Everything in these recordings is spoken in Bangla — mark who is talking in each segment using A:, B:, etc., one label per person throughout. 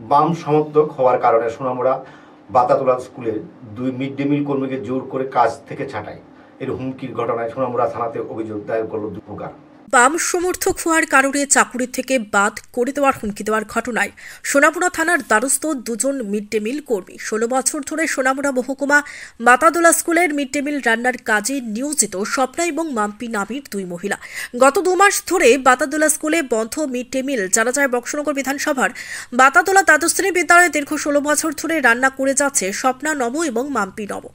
A: বাম সমর্থক হওয়ার কারণে সোনামুড়া বাতাতলা স্কুলের 2 মিড ডে মিল কর্মীকে জোর করে কাজ থেকে ছাঁটাই এর হুমকির ঘটনায় সোনামুড়া থানাতে অভিযোগ দায়ের করল দুপকার।
B: বাম সমর্থক হওয়ার কারণে চাকুরি থেকে বাদ করে দেওয়ার হুমকি দেওয়ার ঘটনায় সোনামুড়া থানার দ্বারস্থ 2জন মিড ডে মিল কর্মী 16 বছর ধরে সোনামুড়া মহকুমা বাতাদোলা স্কুলের মিড ডে মিল রান্নার কাজে নিয়োজিত স্বপ্না এবং মাম্পি নামের 2 মহিলা। গত 2 মাস ধরে বাতাদোলা স্কুলে বন্ধ মিড ডে মিল জানা যায় বক্সনগর বিধানসভার বাতাদোলা দ্বাদশ শ্রেণী বিদ্যালয়ে দীর্ঘ 16 বছর ধরে রান্না করে যাচ্ছে স্বপ্না নব এবং মাম্পি নব।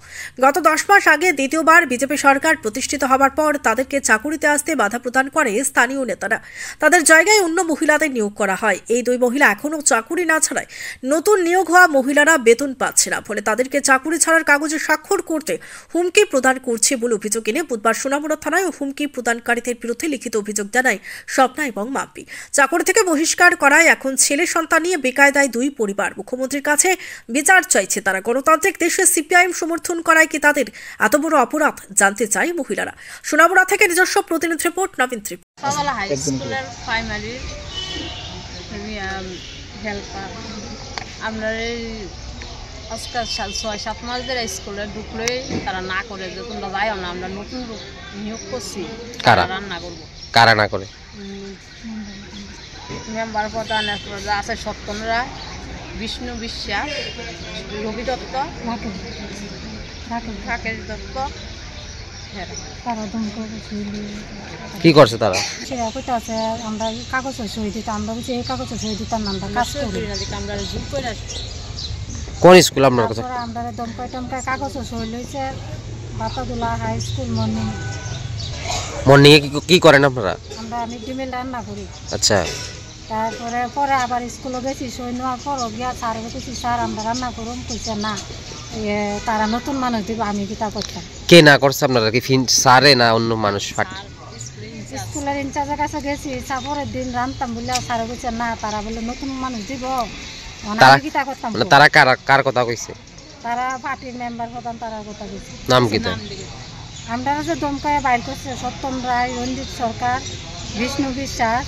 B: গত 10 মাস আগে দ্বিতীয়বার বিজেপি সরকার প্রতিষ্ঠিত হওয়ার পর তাদেরকে চাকুরিতে আসতে বাধা প্রদান করে স্থানীয় নেতারা। তাদের জায়গায় অন্য মহিলাদের নিয়োগ করা হয়। এই 2 মহিলা এখনো চাকুরি না ছাড়ায় নতুন নিয়োগ হওয়া মহিলারা বেতন পাচ্ছে না, ফলে তাদেরকে চাকুরি ছাড়ার কাগজে স্বাক্ষর করতে হুমকি প্রদান করছে বলে অভিযোগ এনে বুধবার সোনামুড়া থানায় হুমকি প্রদানকারীদের বিরুদ্ধে লিখিত অভিযোগ জানায় স্বপ্না এবং মাম্পি। চাকুরি থেকে বহিষ্কার করায় এখন ছেলে সন্তান নিয়ে বেকায়দায় 2 পরিবার। মুখ্যমন্ত্রীর কাছে বিচার চাইছে তারা। গণতান্ত্রিক দেশে সিপিআইএম সমর্থন করায় কি তাদের এত বড় অপরাধ জানতে চায় মহিলারা। সোনামুড়া থেকে নিজস্ব প্রতিনিধি রিপোর্ট নবীন ত্রিপুরা।
C: সকালে হাই স্কুলের প্রাইমারি হেল্পার আপনার এই আজকাল 6-7 মাস ধরে স্কুলে ঢুকলেই তারা না করে যে তোমরা যাইও না, আমরা নতুন নিয়োগ করছি রান্না করবো।
D: কারা না করে?
C: মেম্বার প্রধান আছে সত্যন রায়, বিষ্ণু বিশ্বাস, রবি দত্ত, রাকেশ দত্ত।
D: কি করছে তারা?
E: আমরা কাগজ সই দিতাম, আমরা বুঝি এই কাগজ সই দিতাম না, আমরা কাজ করি
C: আমরা জুম করে
D: কোন স্কুল আপনার কাছে?
E: আমরা দমকায় টমকায় কাগজ সই লইছে বাতাদোলা হাই স্কুল মর্নিং।
D: মর্নিং এ কি করেন আপনারা?
E: আমরা মিড ডে মিল রান্না করি।
D: আচ্ছা,
E: তারপরে পরে আবার স্কুলে গেছি, সই নেওয়ার পর গিয়া স্যার বলছি স্যার আমরা রান্না করুন, কইছে না তারা নতুন মানুষ দিব, আমি কিতা করতাম।
D: কে না করছে আপনারা? কি স্যারে না অন্য মানুষ?
E: স্কুলের ইনচার্জের কাছে গেছি, পরের দিন রান্তাম বলে স্যার কইছে না তারা বলে নতুন মানুষ দিব, আমি কিতা করতাম।
D: তারা কার কথা কইছে?
E: তারা পার্টির মেম্বার প্রধান, তারা কথা কইছে।
D: নাম কি?
E: আমরা যে দমকায় বাইর করছে সত্যম রায়, রঞ্জিত সরকার, বিষ্ণু বিশ্বাস,